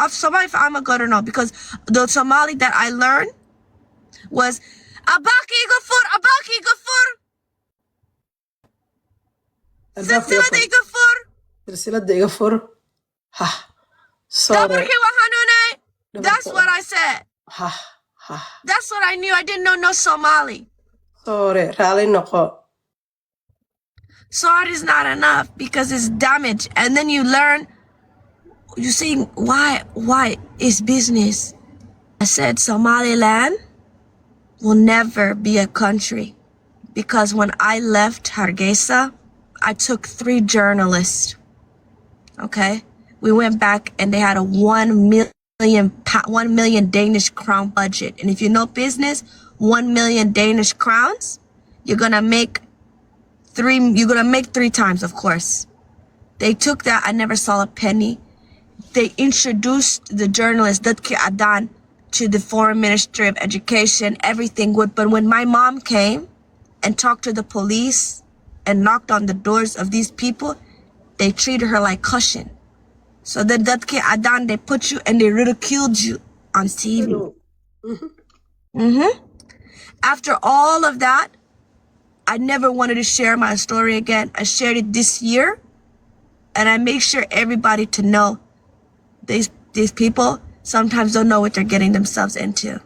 of Somali if I'm good or not, because the Somali that I learned was Abaki Gafur. Silsilada Gafur. silsilada iga fur ha sorry Dabarki Wahanune. That's what I said. ha ha That's what I knew. I didn't know no Somali. sorry raali noqo Sorry is not enough because it's damage. And then you learn, you see, why is business? I said Somaliland will never be a country because when I left Hargeisa, I took 3 journalists, okay? We went back and they had a 1 million Danish crown budget. And if you know business, 1 million Danish crowns, you're gonna make 3 times, of course. They took that, I never saw a penny. They introduced the journalist Dadki Adan to the Foreign Ministry of Education, everything would. But when my mom came and talked to the police and knocked on the doors of these people, they treated her like cushion. So then Dadki Adan, they put you and they ridiculed you on TV. After all of that, I never wanted to share my story again. I shared it this year, and I make sure everybody to know these people sometimes don't know what they're getting themselves into.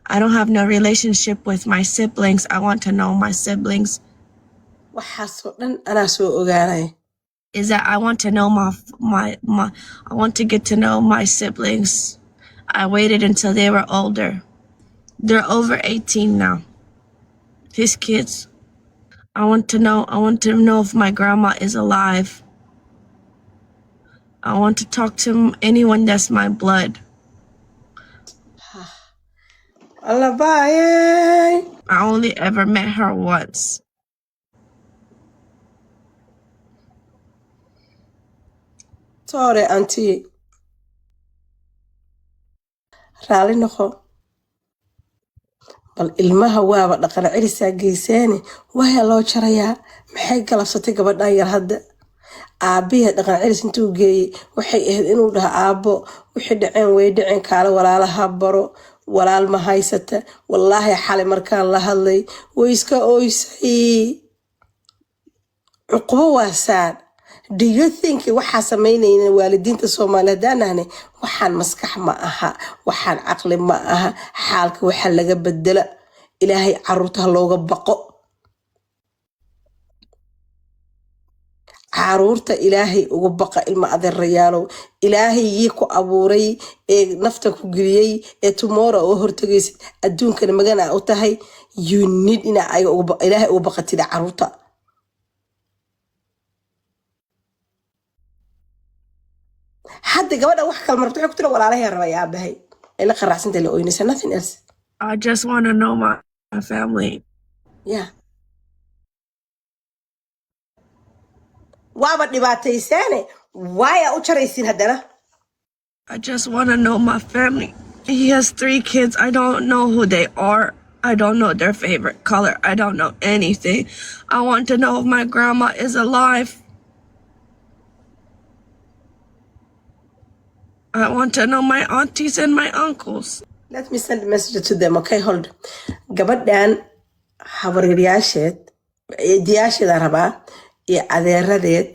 I don't have no relationship with my siblings. I want to know my siblings. waxaasoo dhan anaa soo ogaanay Is that I want to know my I want to get to know my siblings. I waited until they were older. They're over 18 now. His kids. I want to know if my grandma is alive. I want to talk to anyone that's my blood. alla baayay I only ever met her once. sorry auntie raali noqo bal ilmaha waaba dhaqan celisaa geysaane waya loo jarayaa maxay galabsatay gabadhan yar hadda aabiya dhaqan celis intuu geeyey waxay ahayd inuu dhaha aabbo wixii dhaceen way dhaceen kaale walaalaha baro walaal ma haysata wallaahi xalay markaan la hadlay way iska ooysay cuqubo waa saan do you think waxaa samaynayna waalidiinta Soomaaliyeed haddaanahne waxaan maskax ma aha waxaan caqli ma aha xaalka waxa laga bedela ilaahay caruurta looga baqo caruurta ilaahay uga baqa ilma adeerayaalow ilaahay yii ku abuuray ee nafta ku geliyay ee tomorrow oo hortagaysid adduunkana magana u tahay you need ina ay ilaahay uga baqatida caruurta hadda gabadha wax kale marto xogtira walaalahay rabay aabahay ila qaraxsanta la ooynaysa nothing else I just want to know my family. yeah waaba dhibaataysaane waya u jaraysin haddana I just want to know my family. He has 3 kids. I don't know who they are. I don't know their favorite color. I don't know anything. I want to know if my grandma is alive. I want to know my aunties and my uncles. let me send a message to them okay hold gabadhan habaryasheed diyaasheeda rabaa iyo adeeradeed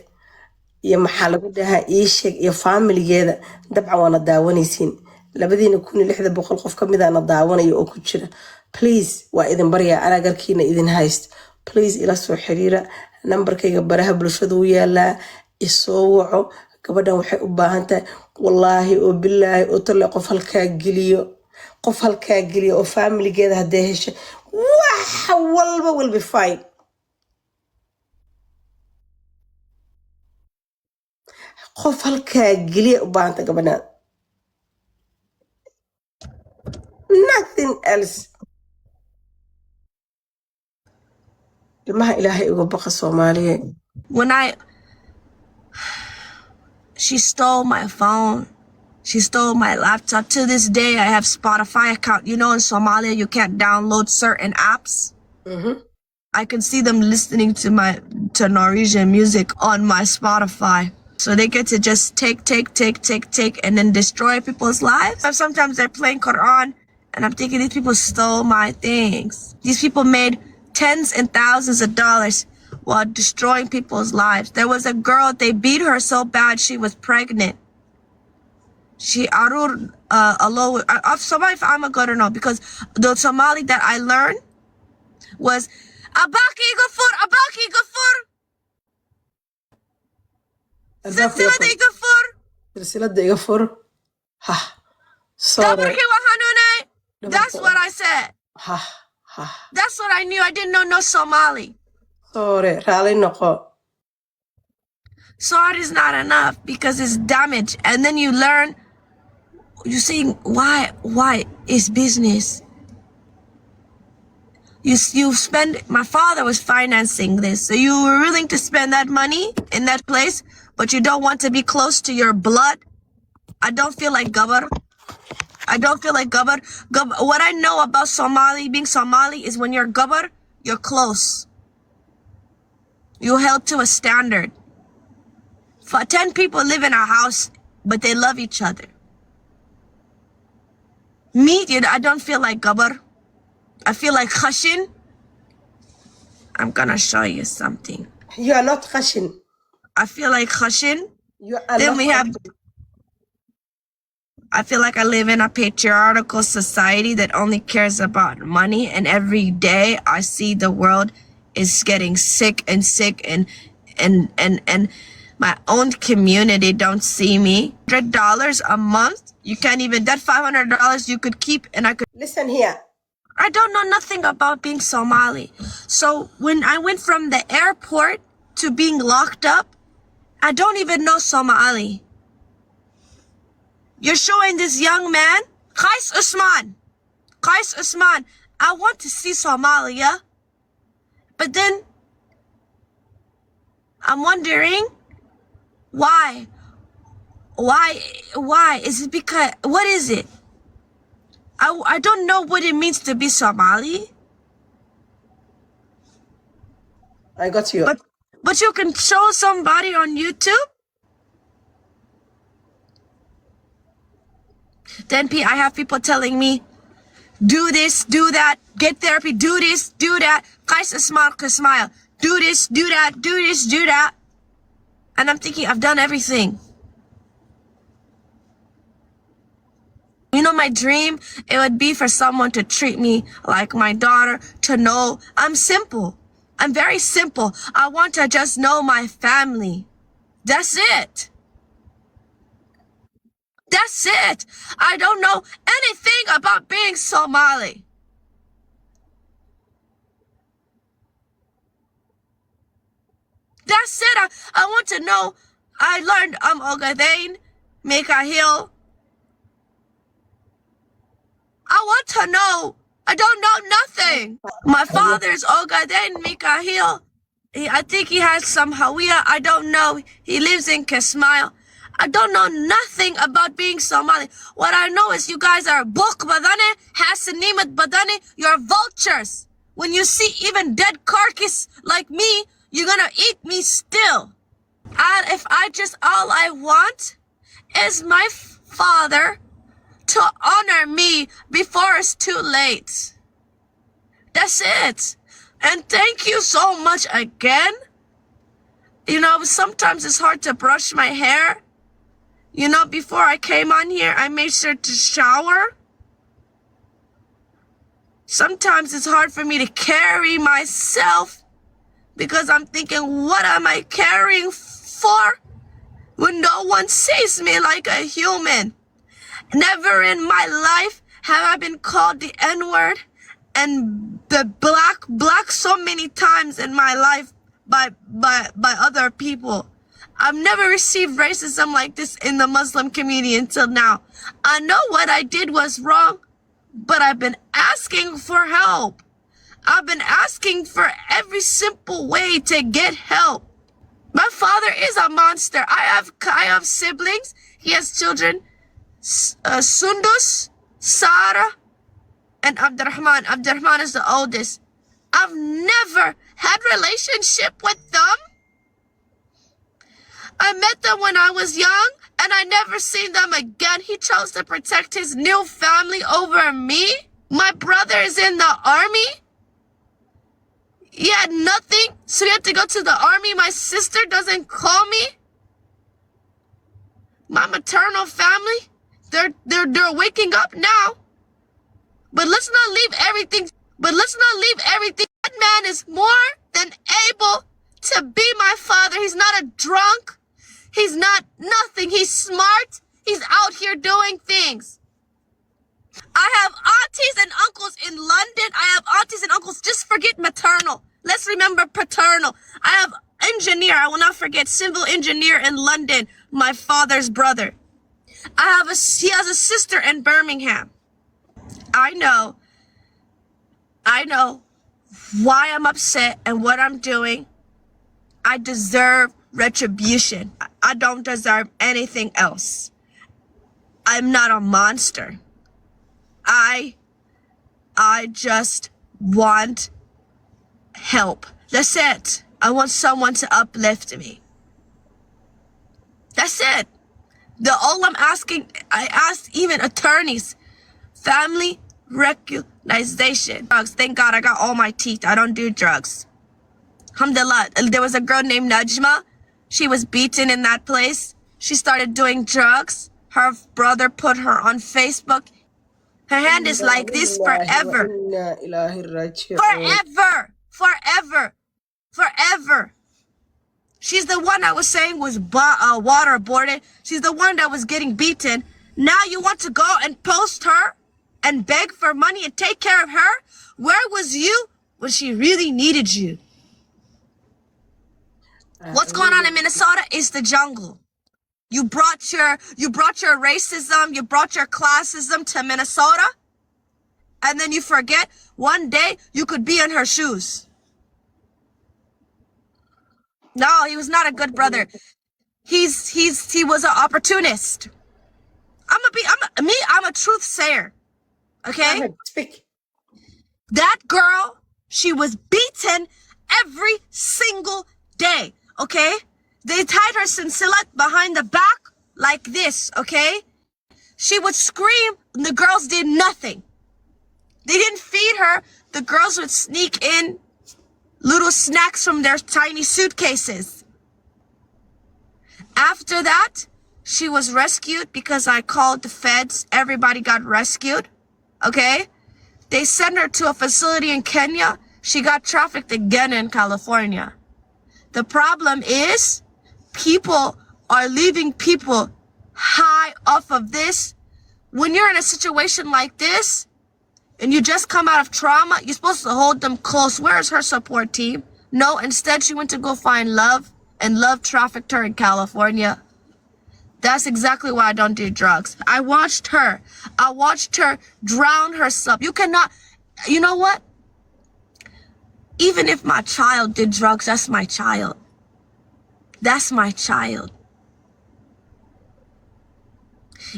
iyo maxaa lagu dhahaa ii sheeg iyo familigeeda dabcan waana daawanaysiin 2600 qof ka mid ah na daawanayo oo ku jira please waa idin baryaa anagarkiina idin hayst please ila soo xiriira numberkayga baraha bulshada u yaalaa isoo waco gabadhan waxay u baahan tahay wallaahi oo billaahi oo tale qof halkaa geliyo oo familigeeda hadday hesho wax walba will be fine qof halkaa geliya u baahanta gabadhan nothing else ilmaha ilaahay uga baqa Soomaaliyeed When she stole my phone. She stole my laptop. To this day, I have Spotify account. You know, in Somalia, you can't download certain apps. I can see them listening to Norwegian music on my Spotify. So they get to just take, and then destroy people's lives. Sometimes they're playing Quran, and I'm thinking these people stole my things. These people made tens and thousands of dollars while destroying people's lives. There was a girl, they beat her so bad she was pregnant. She arur alo. Somebody if I'm a good or no, because the Somali that I learned was Abaki Gafur. Silsilada Gafur. Silsilada Gafur. Ha. Sorry. That's what I said. Ha. That's what I knew. I didn't know no Somali. Sorry. Rally noko. Sorry is not enough because it's damage. And then you learn, you saying, why is business? You spend, my father was financing this. So you were willing to spend that money in that place, but you don't want to be close to your blood. I don't feel like gabar. What I know about being Somali is when you're gabar, you're close. You're held to a standard. 10 people live in a house, but they love each other. Me, I don't feel like gabar. I feel like khashin. I'm gonna show you something. You are not khashin. I feel like khashin. You are Then not we have, khashin. I feel like I live in a patriarchal society that only cares about money, and every day I see the world is getting sick and my own community don't see me. $100 a month, you can't even, that $500 you could keep and I could. Listen here. I don't know nothing about being Somali. So when I went from the airport to being locked up, I don't even know Somali. You're showing this young man, Qais Usman. I want to see Somalia. But then I'm wondering why? Is it because, what is it? I don't know what it means to be Somali. I got you. But you can show somebody on YouTube. Then I have people telling me, do this, do that, get therapy, do this, do that. Smile. Do this, do that, do this, do that. And I'm thinking, I've done everything. You know, my dream, it would be for someone to treat me like my daughter, to know I'm simple. I'm very simple. I want to just know my family. That's it. That's it. I don't know anything about being Somali. That's it. I want to know. I learned Ogaden, Mikahil. I want to know. I don't know nothing. My father's Ogaden, Mikahil. I think he has some Hawiya. I don't know. He lives in Kesmail. I don't know nothing about being Somali. What I know is you guys are Bok Badane, Hasanimat Badane. You're vultures. When you see even dead carcass like me, you're gonna eat me still. And if all I want is my father to honor me before it's too late. That's it. And thank you so much again. You know, sometimes it's hard to brush my hair. You know, before I came on here, I made sure to shower. Sometimes it's hard for me to carry myself because I'm thinking, what am I carrying for when no one sees me like a human? Never in my life have I been called the N-word and the black so many times in my life by other people. I've never received racism like this in the Muslim community until now. I know what I did was wrong, but I've been asking for help. I've been asking for every simple way to get help. My father is a monster. I have siblings. He has children. Sundus, Sarah, and Abdurrahman. Abdurrahman is the oldest. I've never had relationship with them. I met them when I was young, and I never seen them again. He chose to protect his new family over me. My brother is in the army. He had nothing, so he had to go to the army. My sister doesn't call me. My maternal family, they're waking up now. But let's not leave everything. That man is more than able to be my father. He's not a drunk. He's not nothing. He's smart. He's out here doing things. I have aunties and uncles in London. I have aunties and uncles. Just forget maternal. Let's remember paternal. I have engineer. I will not forget civil engineer in London. My father's brother. He has a sister in Birmingham. I know why I'm upset and what I'm doing. I deserve retribution. I don't deserve anything else. I'm not a monster. I just want help. That's it. I want someone to uplift me. That's it. All I'm asking, I asked even attorneys, family recognition. Drugs. Thank God I got all my teeth. I don't do drugs. Alhamdulillah. There was a girl named Najma. She was beaten in that place. She started doing drugs. Her brother put her on Facebook. Her hand is like this forever. Forever. She's the one I was saying was waterboarded. She's the one that was getting beaten. Now you want to go and post her and beg for money and take care of her? Where was you when she really needed you? What's going on in Minnesota is the jungle. You brought your racism, you brought your classism to Minnesota, and then you forget one day you could be in her shoes. No, he was not a good brother. He was an opportunist. I'm a truth sayer. Okay? Speak. That girl, she was beaten every single day. Okay? They tied her sinsilat behind the back like this, okay? She would scream and the girls did nothing. They didn't feed her. The girls would sneak in little snacks from their tiny suitcases. After that, she was rescued because I called the feds. Everybody got rescued, okay? They sent her to a facility in Kenya. She got trafficked again in California. The problem is people are leaving people high off of this. When you're in a situation like this and you just come out of trauma, you're supposed to hold them close. Where's her support team? No, instead she went to go find love, and love trafficked her in California. That's exactly why I don't do drugs. I watched her drown herself. You cannot, you know what? Even if my child did drugs, that's my child. That's my child.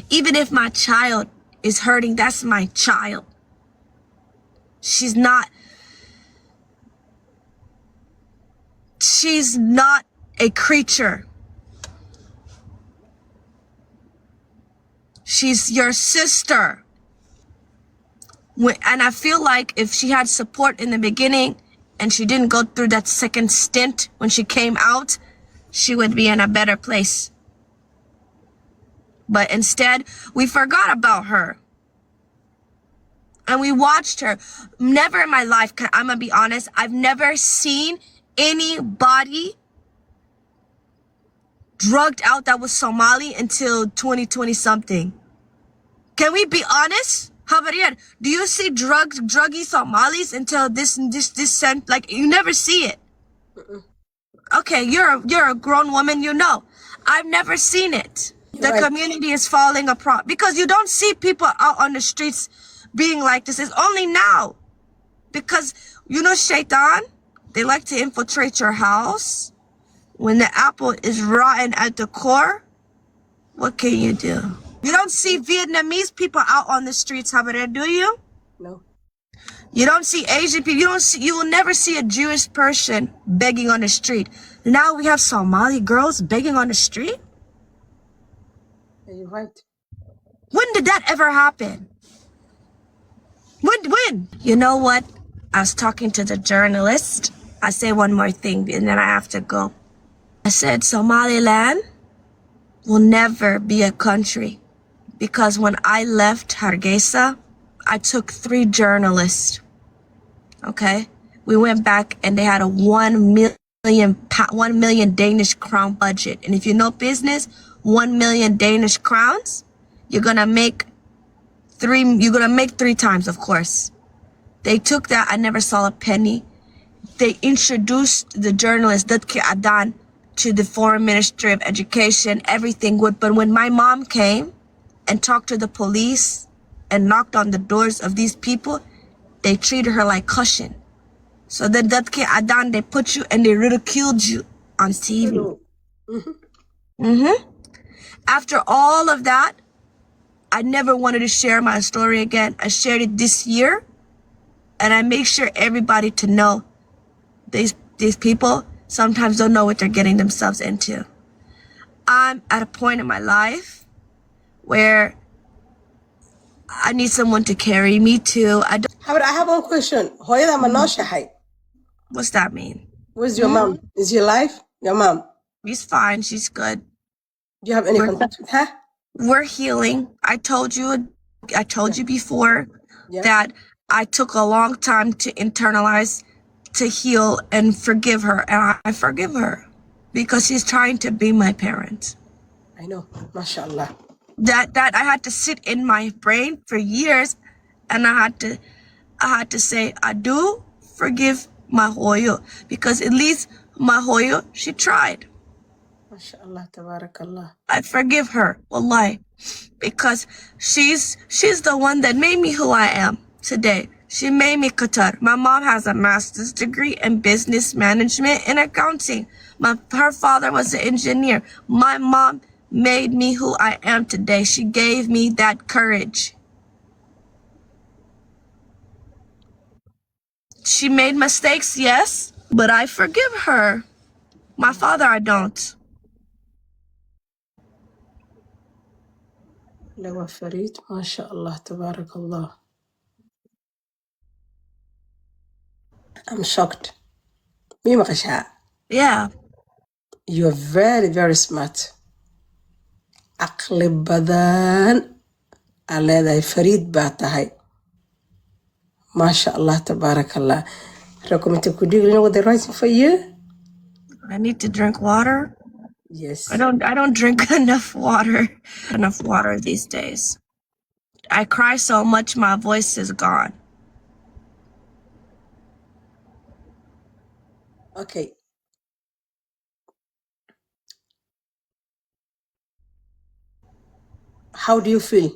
Even if my child is hurting, that's my child. She's not a creature. She's your sister. And I feel like if she had support in the beginning and she didn't go through that second stint when she came out, she would be in a better place. But instead, we forgot about her. And we watched her. Never in my life, I'm gonna be honest, I've never seen anybody drugged out that was Somali until 2020 something. Can we be honest? Javier, do you see druggy Somalis until this like you never see it? Okay, you're a grown woman, you know. I've never seen it. The community is falling apart because you don't see people out on the streets being like this. It's only now. Because, you know, Shaitan, they like to infiltrate your house. When the apple is rotten at the core, what can you do? You don't see Vietnamese people out on the streets, Javier, do you? No. You don't see Asian people. You will never see a Jewish person begging on the street. Now we have Somali girls begging on the street. You're right. When did that ever happen? When? You know what? I was talking to the journalist. I say one more thing and then I have to go. I said Somaliland will never be a country because when I left Hargeisa, I took 3 journalists. Okay? We went back and they had a 1 million Danish crown budget. And if you know business, 1 million Danish crowns, you're gonna make 3 times, of course. They took that, I never saw a penny. They introduced the journalist Dadki Adan to the foreign ministry of education, everything would. But when my mom came and talked to the police and knocked on the doors of these people, they treated her like cushion. So then Dadki Adan, they put you and they ridiculed you on TV. After all of that, I never wanted to share my story again. I shared it this year, and I make sure everybody to know these people sometimes don't know what they're getting themselves into. I'm at a point in my life where I need someone to carry me to. I have one question. Hooyada ma nooshahay? What's that mean? Where's your mom? Is your life? Your mom? She's fine. She's good. Do you have any contact with her? We're healing. I told you before that I took a long time to internalize, to heal and forgive her. And I forgive her because she's trying to be my parent. I know. MashaAllah. That I had to sit in my brain for years, and I had to say, I do forgive my hoyo, because at least my hoyo, she tried. MashaAllah, tabarakallah. I forgive her, wallahi, because she's the one that made me who I am today. She made me Qatar. My mom has a master's degree in business management and accounting. Her father was an engineer. My mom made me who I am today. She gave me that courage. She made mistakes, yes, but I forgive her. My father, I don't. Lawa Farid, MashaAllah, tabarakallah. I'm shocked. Mi maqashaa? Yeah. You're very, very smart. Aqli badan aa leedahay. Farid baa tahay. MashaAllah, tabarakallah. Recommend to Dhiigle, you know what they're writing for you? I need to drink water. Yes. I don't drink enough water these days. I cry so much my voice is gone. Okay. How do you feel?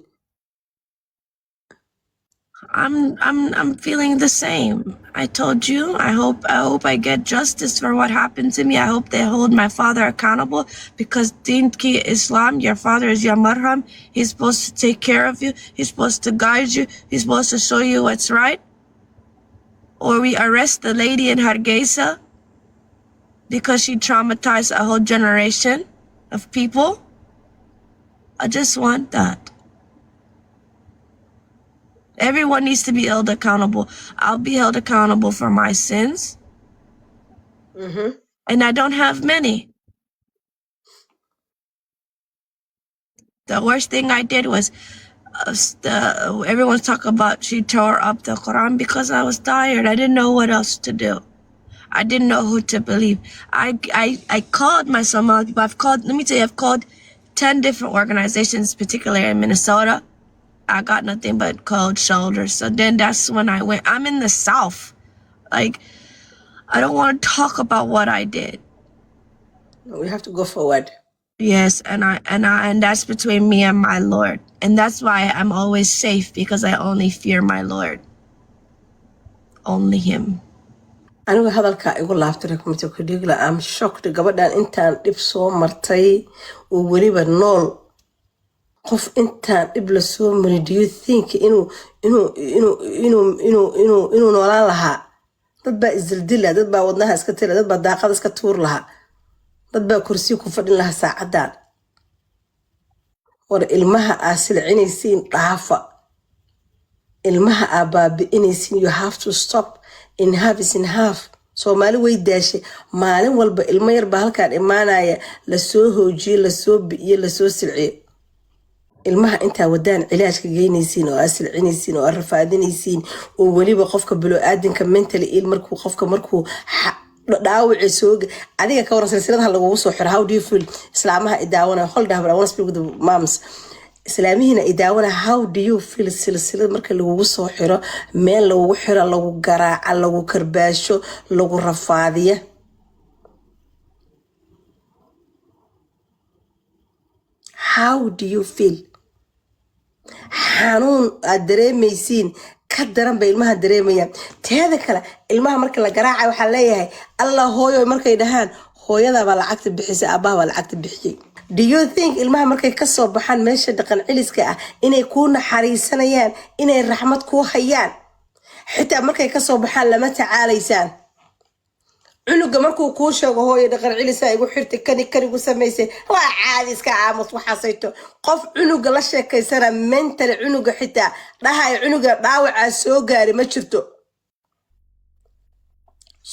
I'm feeling the same. I told you, I hope I get justice for what happened to me. I hope they hold my father accountable, because Diinta Islam, your father is your marham. He's supposed to take care of you. He's supposed to guide you. He's supposed to show you what's right. Or we arrest the lady in Hargeisa because she traumatized a whole generation of people. I just want that. Everyone needs to be held accountable. I'll be held accountable for my sins. And I don't have many. The worst thing I did was, everyone's talking about she tore up the Quran because I was tired. I didn't know what else to do. I didn't know who to believe. I called my Somali people. I've called 10 different organizations, particularly in Minnesota. I got nothing but cold shoulders. So then that's when I went. I'm in the South. Like, I don't want to talk about what I did. We have to go forward. Yes, and that's between me and my Lord. And that's why I'm always safe, because I only fear my Lord. Only him. Anigu hadalka igu laabtay Recommend to Dhiigle. I'm shocked. Gabadhan intaan dhib soo martay oo weliba nool qof intaan dhib la soo mari, do you think inuu noolaan lahaa? dad baa isdildila, dad baa wadnaha iska tira, dad baa daaqada iska tuur lahaa, dad baa kursi ku fadhin lahaa saacadan. war ilmaha aa silcinaysiin dhaafa, ilmaha aa baabi'inaysiin, you have to stop. In half is in half. Soomaali way daashay, maalin walba ilmo yar baa halkaan imaanaya, lasoo hoojiye, lasoo bi'iye, lasoo silciye. ilmaha intaa wadaan cilaajka geynaysiin oo silcinaysiin oo rafaadinaysiin oo waliba qofka bilaadanka mentally ill markuu dhaawaci soo adiga ka waran silsiladaha lagu soo xiro. How do you feel? islaamaha idaawana hold up, I want to speak with the moms. islaamihina idaawana, how do you feel silsilad marka lagu soo xiro, meel lagu xiro, lagu garaaca, lagu karbaasho, lagu rafaadiya? How do you feel? xanuun aad dareemaysiin ka daran bay ilmaha dareemayaan. teeda kale ilmaha marka la garaaca waxaa leeyahay allah hooyo, markay dhahaan hooyada baa lacagta bixisay, aabbaha baa lacagta bixiyey. do you think ilmaha markay ka soo baxaan meesha dhaqan celiska ah inay kuu naxariisanayaan, inay raxmad kuu hayaan? xitaa markay ka soo baxaan lama tacaalaysaan. cunuga markuu kuu sheego hooyo dhaqan celisa igu xirtay kanigu samaysay, waa caadi iska aamus waxaasayto. qof cunuga la sheekaysana mentally cunuga xitaa dhahay cunuga dhaawacaa soo gaari ma jirto.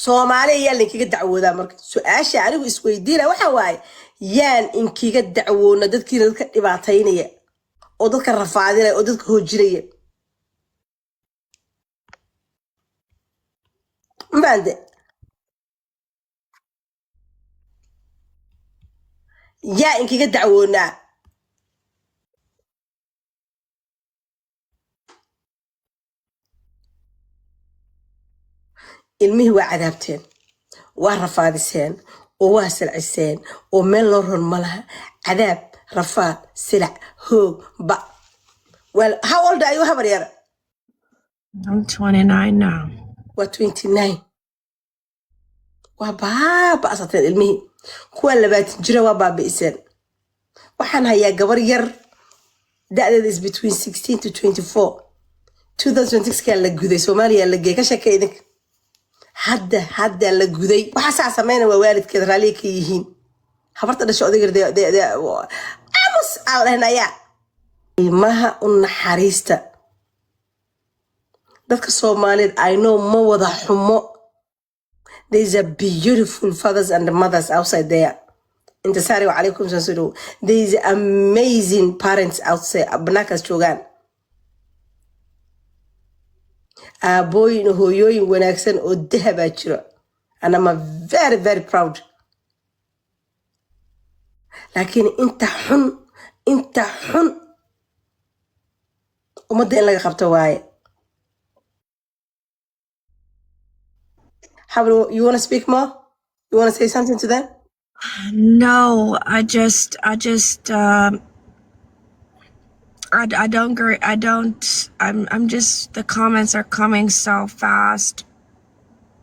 Soomaali ayaa inkiga dacwoodaa. marka su-aasha anigu isweydiina waxa waaye, yaan inkiga dacwoona dadkiina dadka dhibaataynaya oo dadka rafaadinaya oo dadka hoojinaya? maande yaa inkiga dacwoonaa? ilmihii waa cadaabteen, waa rafaadiseen, oo waa silciseen, oo meel loo ron ma laha. cadaab, rafaad, silac, hoog, ba. Well, how old are you, habar yar? I'm 29 now. waa 29. waa baaba'sateen ilmihii. kuwa 20 jira waa baabi'iseen. waxaan hayaa gabar yar da'deeda is between 16 to 24. 2006 kaa la guday, Soomaaliya la geey. ka sheekay idinka hadda la guday. waxa saa sameeyna waa waalidkeeda raali ka yihiin. habarta dhasho odaygeeda aamus alehnaya. ilmaha u naxariista. dadka Soomaaliyeed I know ma wada xumo. There's a beautiful fathers and mothers outside there. Intasari wa alaykum sasudu. There's amazing parents outside. Abnakas joogaan. Aabooyin hooyooyin wanaagsan oo dahaba jiro. And I'm very very proud. laakiin inta xun ummadda in laga qabto waaye. You want to speak more? You want to say something to them? No, I don't. I'm just, the comments are coming so fast.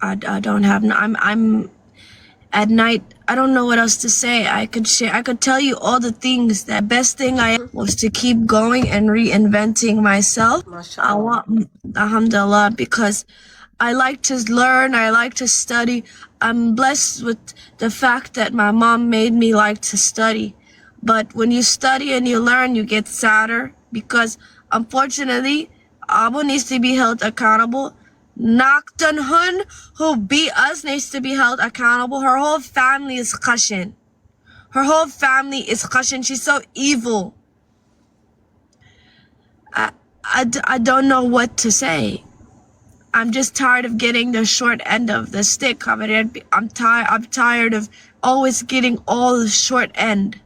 I don't have, I'm at night. I don't know what else to say. I could tell you all the things. The best thing I was to keep going and reinventing myself. I want, alhamdulillah, because I like to learn. I like to study. I'm blessed with the fact that my mom made me like to study. But when you study and you learn, you get sadder because unfortunately, Abu needs to be held accountable. Naktan Hun, who beat us, needs to be held accountable. Her whole family is khashin. Her whole family is khashin. She's so evil. I don't know what to say. I'm just tired of getting the short end of the stick. I'm tired of always getting all the short end.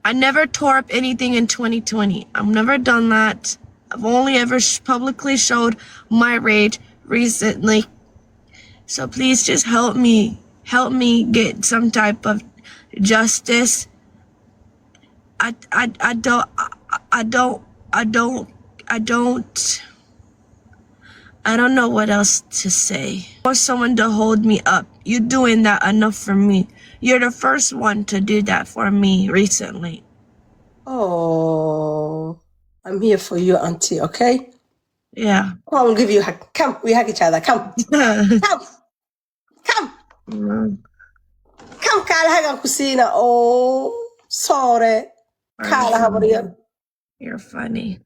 I never tore up anything in 2020. I've never done that. I've only ever publicly showed my rage recently. So please just help me get some type of justice. I don't know what else to say. Or someone to hold me up. You're doing that enough for me. You're the first one to do that for me recently. Oh, I'm here for you, auntie, okay? Yeah. Come, I'll give you a hug. Come, we hug each other. Come, come, come, come, Kala Hagan Kusina. Oh, sorry. Kala Hagan. You're funny.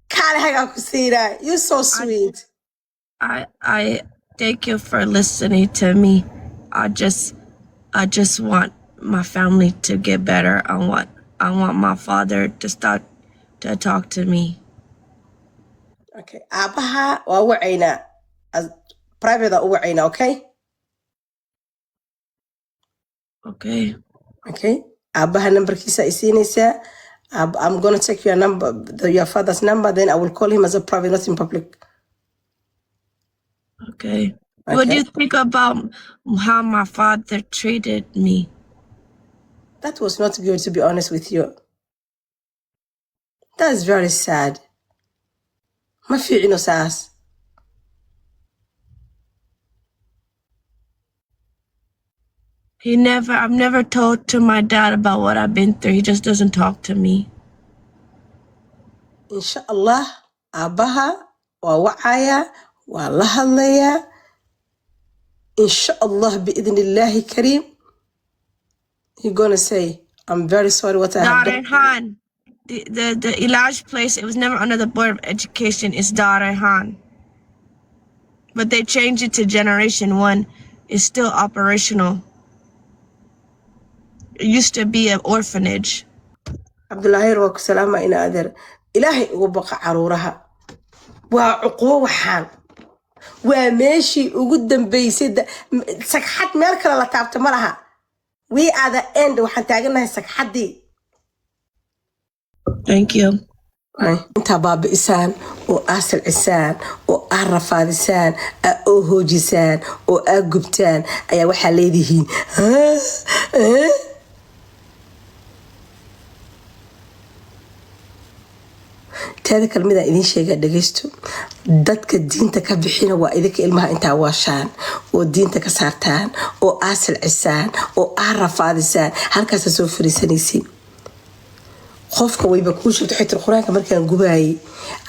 Kala Hagan Kusina. You're so sweet. I thank you for listening to me. I just want my family to get better. I want my father to start to talk to me. Okay. Abaha wa wacayna. As private u wacayna, okay? Okay. Okay. Abaha number kisa isinaysa. I'm gonna take your number, your father's number, then I will call him as a private, not in public. Okay. What do you think about how my father treated me? That was not good, to be honest with you. That's very sad. Ma fiicino saas. I've never told to my dad about what I've been through. He just doesn't talk to me. Inshallah, abaha wa wacaya, wa la hadlaya. Inshallah, bi'idhnillahi kareem. You're gonna say, I'm very sorry what I have done. Han. The Ilaj place, it was never under the Board of Education. It's Han. But they changed it to Generation 1. It's still operational. It used to be an orphanage. Abdul wa salama ina adeer. Ilaahay ugu baqa caruuraha. Waa cuqubo waxaan. Waa meeshii ugu dambaysay sagxad meel kale la taabto ma laha. We are the end. Waxaan taaganahay sagxadii. Thank you. Inta baabi'isaan oo silcisaan oo rafaadisaan oo hoojisaan oo gubtaan ayaa waxa leedihiin taada kalmada idin sheega dhageysto dadka diinta ka bixina waa idinka ilmaha inta waashaan oo diinta ka saartaan oo silcisaan oo rafaadisaan halkaas soo fariisanaysiin qofka wayba ku shubtay xitaa quraanka markaan gubaayay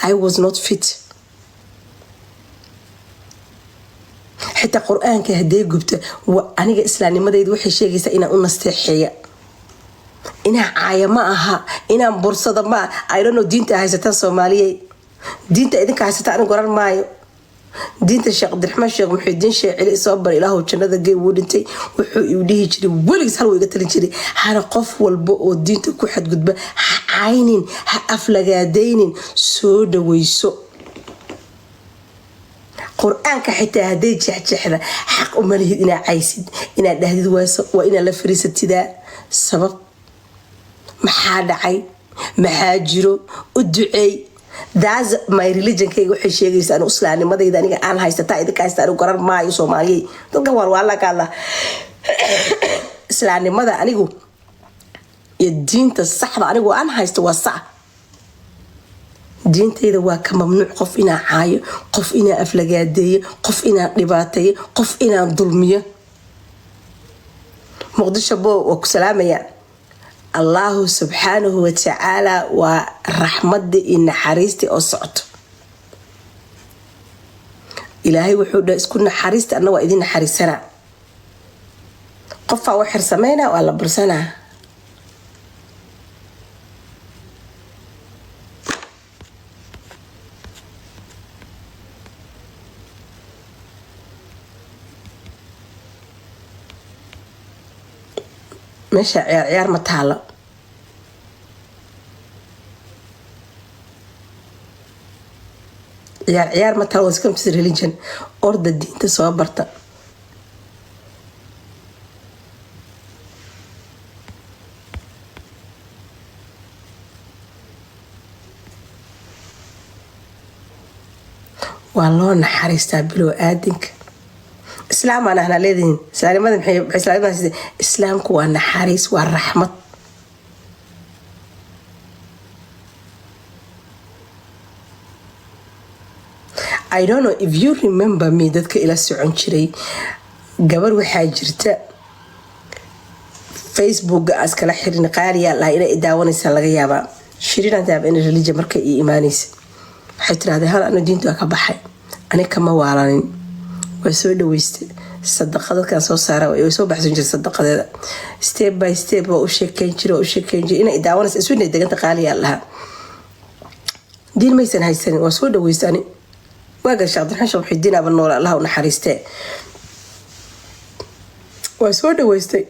I was not fit xitaa quraanka hadee gubta aniga islaamnimadaydu waxay sheegaysaa inaan u nasteexeeyo inaa caayama aha inaan bursada ma I don't know diinta haysata Soomaaliyeed diinta idinka haysata aniga goran maayo diinta Sheekh Abdulrahmaan Sheekh Muxuudiin Sheekh Cali soo bar ilaahu jannada gey wuu dhintay wuxuu ii dhihi jiray waligiis hal wayga talin jiray hana qof walba oo diinta ku xadgudba ha caynin ha aflagaadeynin soo dhaweyso quraanka xitaa haday jexjexda xaq u malihid inaa caysid inaa dhahdid waa inaa la fariisatida sabab maxaa dhacay maxaa jiro u duceey. That's my religion kayga waxay sheegaysaa in islaamnimadayda aniga aan haysata idinka haystaa aniga garan maayo Soomaaliyeed dadka waa la kala islaamnimada anigu iyo diinta saxda anigu aan haysto waa sax diintayda waa ka mamnuuc qof inaa caayo qof inaa aflagaadeeyo qof inaa dhibaateeyo qof inaa dulmiyo Muqdisho boo ku salaamaya الله سبحانه وتعالى ورحمة إن حريستي أصعد إلهي وحوده اسكن حريستي أنا وإذن حريسنا قفا وحر سمينا ولا برسنا مش عيار متعلق عيار متعلق وسكم في religion أرض الدين تسوى برتا والله نحرستا بلو آدنك إسلام أنا هنا لذين إسلام ماذا محي إسلام إسلام كوا نحرس والرحمة I don't know if you remember me dadka ila socon jiray gabar waxaa jirta Facebook askala xirin qaaliya la ina idaawanaysa laga yaaba shirina daab in religion markay iimaanaysa waxay tiraahday hal ana diinta ka baxay ani kama waalanin way soo dhaweystay sadaqada kan soo saara way soo baxsan jirtay sadaqadeeda step by step oo u sheekeyn jiray ina idaawanaysa isu deganta qaaliya laha diin maysan haysan waa soo dhaweystay waaga shaqadan waxay diinaba nool Allah u naxariistay waa soo dhaweystay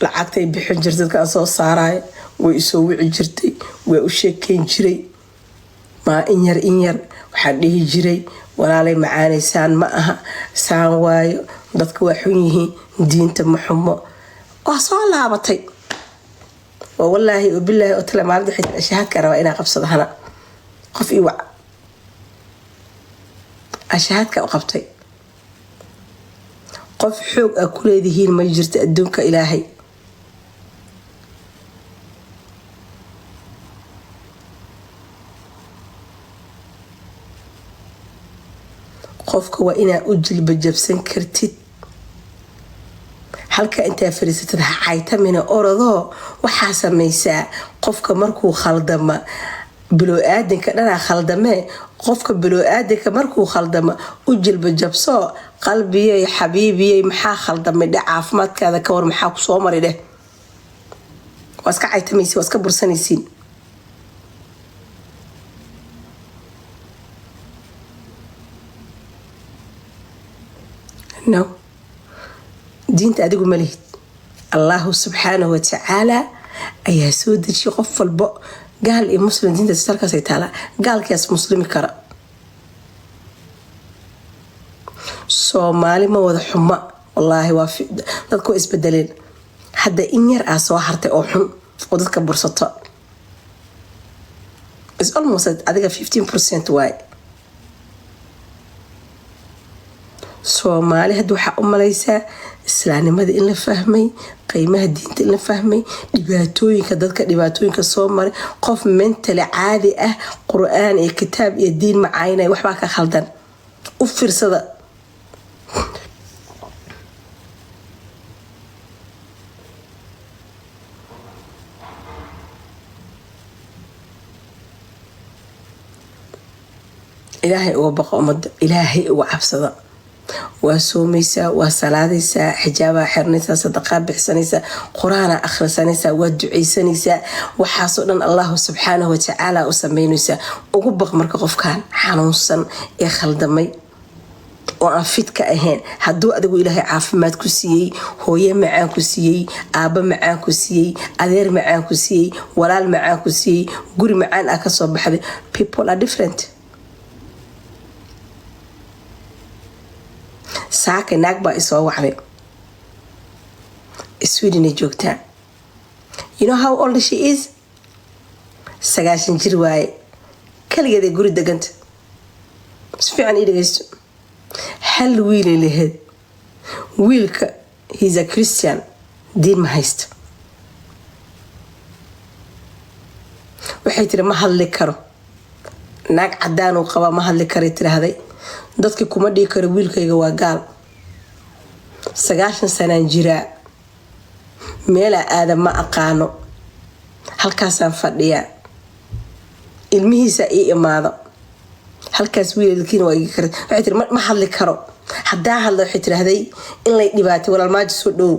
lacagtay bixin jirtay ka soo saaray way soo wici jirtay way u sheekeyn jiray ma in yar waxa dhihi jiray walaalay macaanaysaan ma aha saan waayo dadku waa xun yihiin diinta ma xumo waa soo laabatay wallahi billahi oo tala maalda xita shahaadka raba ina qabsado hana qof ii wac shahaadka u qabtay qof xoog ah ku leedihiin ma jirto adduunka ilaahay qofka waa inaa u jilba jabsan kartid halka intaa fariisatid ha caytamina orodoo waxaa samaysaa qofka markuu khaldama biloo-aadanka dhanaa khaldamee qofka biloo-aadanka markuu khaldama u jilba jabsoo qalbiyey xabiibiyey maxaa khaldamay dheh caafimaadkaada ka war maxaa ku soo mari dheh waa iska caytamaysiin waa iska bursanaysiin no diinta adigu ma lihid allahu subxaanahu watacaala ayaa soo dejiyay qof walbo gaal iyo muslim diinta salkaasay taalaa gaalkaas muslimi kara soomaali ma wada xuma wallaahi waa dadku isbedeleen hadda in yar ah soo hartay oo xun oo dadka bursato is almost adiga 15% waay soomaali hadda waxaa u malaysaa islaamnimada in la fahmay qiimaha diinta in la fahmay dhibaatooyinka dadka dhibaatooyinka soo maray qof mentally caadi ah qur'aan iyo kitaab iyo diin macaynay waxbaa ka khaldan u fiirsada ilaahay uga baqa ummadda ilaahay uga cabsada waa soomaysaa waa salaadaysaa xijaabaa xirnaysaa sadaqaa bixsanaysaa qur-aanaa akhrisanaysaa waa ducaysanaysaa waxaasoo dhan allahu subxaanahu watacaala u samaynaysaa ugu baq marka qofkan xanuunsan ee khaldamay oo aan fidka ahayn hadduu adigu ilaahay caafimaad ku siiyey hooye macaan ku siiyey aabba macaan ku siiyey adeer macaan ku siiyey walaal macaan ku siiyey guri macaan ah ka soo baxday people are different saaka naag baa isoo wacday Sweden ay joogtaa you know how old she is 9 jir waaye kaligeed guri deganta si fiican ii dhageysto hal wiil leeyahay wiilka he's a Christian diin ma haysto waxay tiri ma hadli karo naag cadaan oo qaba ma hadli karo tiraahday dadka kuma dhigi karo wiilkayga waa gaal 9 sano jira meel aadam ma aqaano halkaasaan fadhiyaa ilmihiisa ii imaado halkaas wiilkiin waa iga kar waxay tiri ma hadli karo hadaa hadlo waxay tiraahday in lay dhibaato walaal maaji soo dhow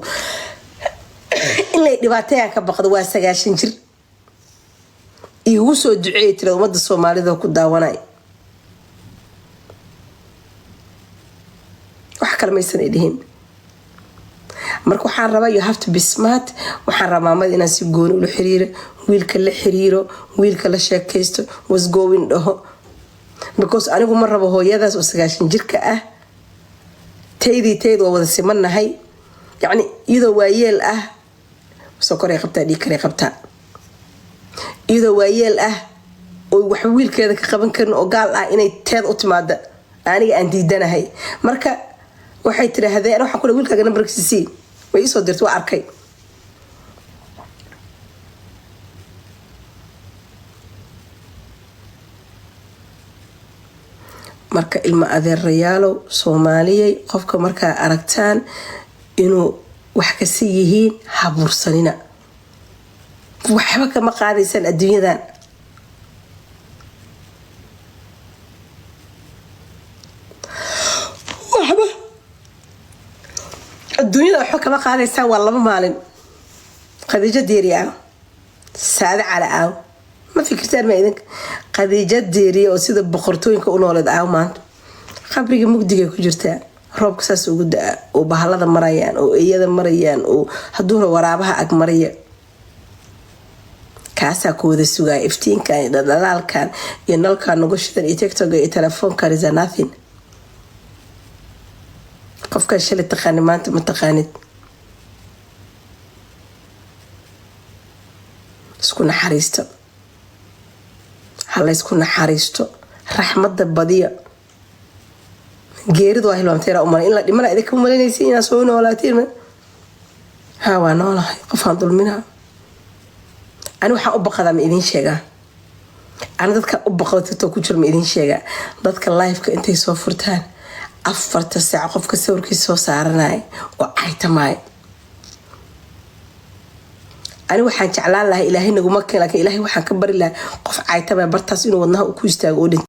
in lay dhibaato ka baqdo waa 9 jir igu soo duceeyay tiri ummadda Soomaalida ku daawanay wax kale ma aysan idhiin marka waxaan rabaa you have to be smart waxaan rabaa maamada inaan si gooni u xiriiro wiilka la xiriiro wiilka la sheekaysto was going dhaho because anigu ma rabo hooyadaas oo 9 jirka ah taydi oo wada simanahay yani iyadoo waayeel ah soo koray qabtaa dhig kare qabtaa iyadoo waayeel ah oo wax wiilkeeda ka qaban karin oo gaal ah inay teed u timaado aniga aan diidanahay marka waxay tiraahday waxa kula wiilkaaga numberkiisa way soo dirtay waa arkay marka ilma adeerayaalo Soomaaliyay qofka marka aragtaan inuu wax ka sii yihiin habuursanina waxba kama qaadaysan adduunyadan waxba adduunyada waxba kama qaadaysan waa 2 maalin Khadiija Diiriya saada cala aaw ma fikirtaan ma idin Khadiija Diiriya oo sida boqortooyinka u noolad aaw maanta qabriga mugdiga ku jirtaa roobka saas ugu daa oo bahalada marayaan oo iyada marayaan oo hadduu waraabaha ag maraya kaasa ku wada sugaa iftiinkan iyo dhalaalkan iyo nalkan ugu shidan iyo TikTok iyo telefoonka is nothing qofka shalay taqaan maanta ma taqaanid isku naxariisto hal isku naxariisto raxmadda badiyo geeridu waa hilmaanteera u maray in la dhimana idinka malinaysa inaa soo noolaatiin ha waa noolahay qofaan dulminaa ani waxaan u baqadaa ma idin sheegaa ana dadka u baqado TikTok ku jira ma idin sheegaa dadka live-ka intay soo furtaan 4 saac qofka sawirkiisa soo saaranay oo aytamaay ani waxaan jeclaan lahaa ilaahay nagu ma keen laakiin ilaahay waxaan ka bari lahaa qof aytama bartaas inuu wadnaha ku istaago oo